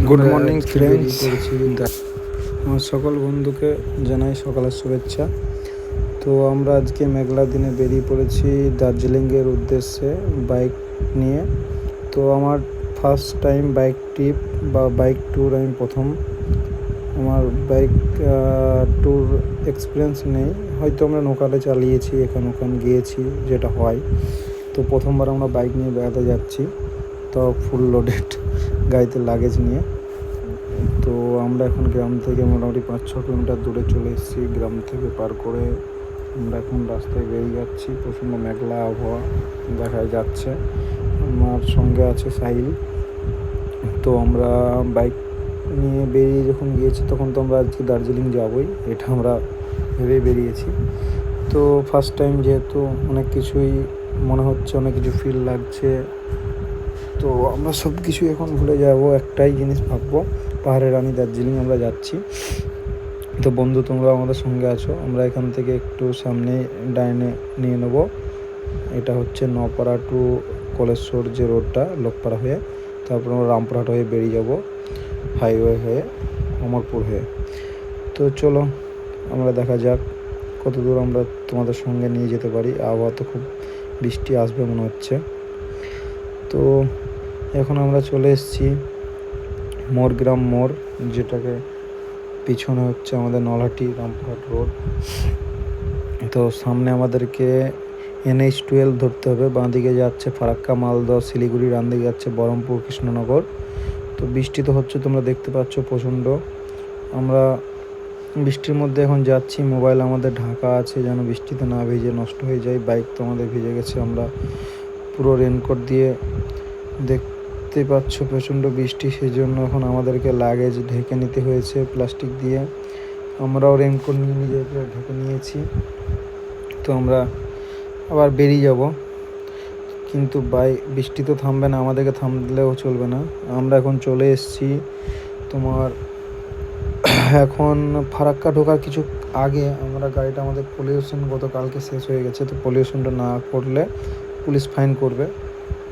Good morning friends, আমার সকল বন্ধুকে জানাই সকালের শুভেচ্ছা। তো আমরা আজকে মেঘলা দিনে বেরিয়ে পড়েছি দার্জিলিংয়ের উদ্দেশ্যে বাইক নিয়ে। তো আমার ফার্স্ট টাইম বাইক ট্রিপ বা বাইক ট্যুর, আমি প্রথম আমার বাইক ট্যুর এক্সপিরিয়েন্স নেই, হয়তো আমরা লোকালে চালিয়েছি, ওখান গিয়েছি যেটা হয়। তো প্রথমবার আমরা বাইক নিয়ে বেড়াতে যাচ্ছি, তো ফুল লোডেড গাড়িতে লাগেজ নিয়ে। তো আমরা এখন গ্রাম থেকে মোটামুটি 5-6 কিলোমিটার দূরে চলে এসেছি। গ্রাম থেকে পার করে আমরা এখন রাস্তায় বেরিয়ে যাচ্ছি। প্রচণ্ড মেঘলা আবহাওয়া দেখা যাচ্ছে। আমার সঙ্গে আছে সাহিল। তো আমরা বাইক নিয়ে বেরিয়ে যখন গিয়েছি, তখন তো আমরা আজকে দার্জিলিং যাবই, এটা আমরা ভেবেই বেরিয়েছি। তো ফার্স্ট টাইম যেহেতু অনেক কিছুই মনে হচ্ছে, অনেক কিছু ফিল লাগছে। তো আমরা সব কিছু এখন ভুলে যাব, একটাই জিনিস ভাববো, পাহাড়ের রানী দার্জিলিং আমরা যাচ্ছি। তো বন্ধু, তোমরা আমাদের সঙ্গে আছো। আমরা এখান থেকে একটু সামনে ডাইনে নিয়ে নেব। এটা হচ্ছে নপাড়া টু কলেশ্বর যে রোডটা, লোকপাড়া হয়ে, তারপর আমরা রামপুরহাট হয়ে বেরিয়ে যাব হাইওয়ে হয়ে, অমরপুর হয়ে। তো চলো আমরা দেখা যাক কত দূর আমরা তোমাদের সঙ্গে নিয়ে যেতে পারি। আবহাওয়া তো খুব বৃষ্টি আসবে মনে হচ্ছে। তো এখন আমরা চলে এসেছি মোরগ্রাম মোড়, যেটাকে পিছনে হচ্ছে আমাদের নলহাটি রামপুরহাট রোড। তো সামনে আমাদেরকে NH-12 ধরতে হবে। বাঁ দিকে যাচ্ছে ফারাক্কা মালদহ শিলিগুড়ি, ডান দিকে যাচ্ছে বহরমপুর কৃষ্ণনগর। তো বৃষ্টি তো হচ্ছে, তোমরা দেখতে পাচ্ছ প্রচণ্ড। আমরা বৃষ্টির মধ্যে এখন যাচ্ছি, মোবাইল আমাদের ঢাকা আছে যেন বৃষ্টিতে না ভিজে নষ্ট হয়ে যায়। বাইক তো আমাদের ভিজে গেছে, আমরা পুরো রেনকোট দিয়ে, দেখতে পাচ্ছ প্রচণ্ড বৃষ্টি, সেই জন্য এখন আমাদেরকে লাগেজ ঢেকে নিতে হয়েছে প্লাস্টিক দিয়ে। আমরাও রেনকোট নিয়ে নিজেকে ঢেকে নিয়েছি। তো আমরা আবার বেরিয়ে যাব, কিন্তু বৃষ্টি তো থামবে না, আমাদেরকে থামলেও চলবে না। আমরা এখন চলে এসেছি তোমার এখন ফারাক্কা ঢোকার কিছু আগে। আমরা গাড়িটা, আমাদের পলিউশন গতকালকে শেষ হয়ে গেছে, তো পলিউশনটা না করলে পুলিশ ফাইন করবে।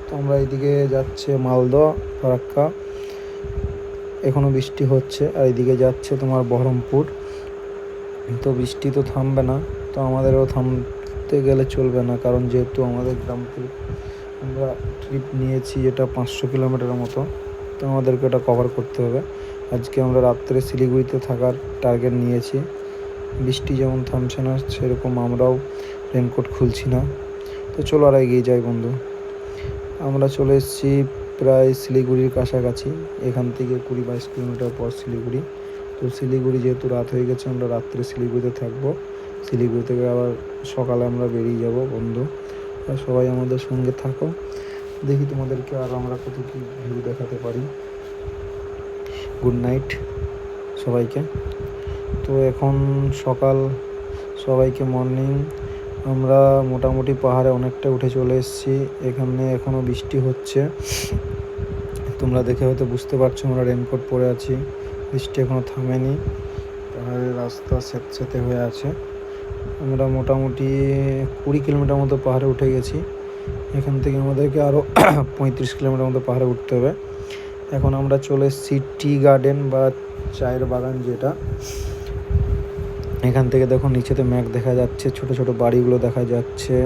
তো আমরা এইদিকে যাচ্ছে মালদহ ফারাক্কা, এখনও বৃষ্টি হচ্ছে, আর এইদিকে যাচ্ছে তোমার বহরমপুর। তো বৃষ্টি তো থামবে না, তো আমাদেরও থামতে গেলে চলবে না, কারণ যেহেতু আমাদের গ্রাম থেকে আমরা ট্রিপ নিয়েছি যেটা 500 কিলোমিটারের মতো, তো আমাদেরকে ওটা কভার করতে হবে। আজকে আমরা রাত্রে শিলিগুড়িতে থাকার টার্গেট নিয়েছি। বৃষ্টি যেমন থামছে না, সেরকম আমরাও রেনকোট খুলছি না। তো চলো আর এগিয়ে যাই বন্ধু। আমরা চলে এসেছি প্রায় শিলিগুড়ির কাছাকাছি, এখান থেকে 20-22 কিলোমিটার পর শিলিগুড়ি। তো শিলিগুড়ি যেহেতু রাত হয়ে গেছে, আমরা রাত্রে শিলিগুড়িতে থাকবো। শিলিগুড়ি থেকে আবার সকালে আমরা বেরিয়ে যাব বন্ধু। আর সবাই আমাদের সঙ্গে থাকো, দেখি তোমাদেরকে আর আমরা কত কী ভিউ দেখাতে পারি। গুড নাইট সবাইকে। তো এখন সকাল, সবাইকে মর্নিং। আমরা মোটামুটি পাহাড়ে অনেকটা উঠে চলে এসেছি। এখানে এখনও বৃষ্টি হচ্ছে, তোমরা দেখে হয়তো বুঝতে পারছো আমরা রেনকোট পরে আছি। বৃষ্টি এখনও থামেনি, পাহাড়ের রাস্তা স্যাঁতস্যাঁতে হয়ে আছে। আমরা মোটামুটি 20 কিলোমিটার মতো পাহাড়ে উঠে গেছি। এখান থেকে আমাদেরকে আরও 35 কিলোমিটার মতো পাহাড়ে উঠতে হবে। এখন আমরা চলে এসেছি টি গার্ডেন বা চায়ের বাগান যেটা। এখান থেকে দেখো নিচেতে মেঘ দেখা যাচ্ছে, ছোট ছোট বাড়িগুলো দেখা যাচ্ছে।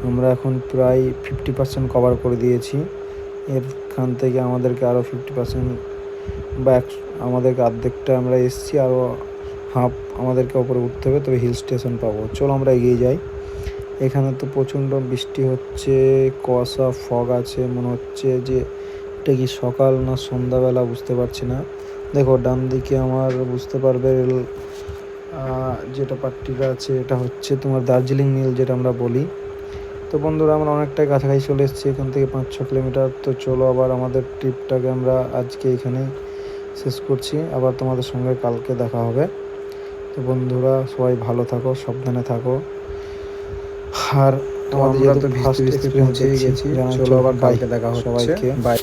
আমরা এখন প্রায় 50% কভার করে দিয়েছি। এখান থেকে আমাদেরকে আরও 50% বা আমাদেরকে অর্ধেকটা আমরা এসেছি, আরও হাফ আমাদেরকে ওপরে উঠতে হবে, তবে হিল স্টেশন পাবো। চলো আমরা এগিয়ে যাই। এখানে তো প্রচণ্ড বৃষ্টি হচ্ছে, কুয়াশা ফগ আছে, মনে হচ্ছে যে এটা কি সকাল না সন্ধ্যাবেলা বুঝতে পারছি না। দেখো ডান দিকে আমার বুঝতে পারবে রেল যেটা পাট্টিটা আছে, এটা হচ্ছে তোমার দার্জিলিং মিল যেটা আমরা বলি। তো বন্ধুরা, আমরা অনেকটাই কাছাকাছি চলে এসেছি, এখান থেকে 5-6 কিলোমিটার। তো চলো আবার আমাদের ট্রিপটাকে আমরা আজকে এখানেই শেষ করছি, আবার তোমাদের সঙ্গে কালকে দেখা হবে। তো বন্ধুরা, সবাই ভালো থাকো, সাবধানে থাকো। আর আমাদের যেহেতু ফার্স্ট এক্সপিরিয়েন্স হয়ে গেছি, চলো আবার কালকে দেখা হচ্ছে। সবাইকে বাই।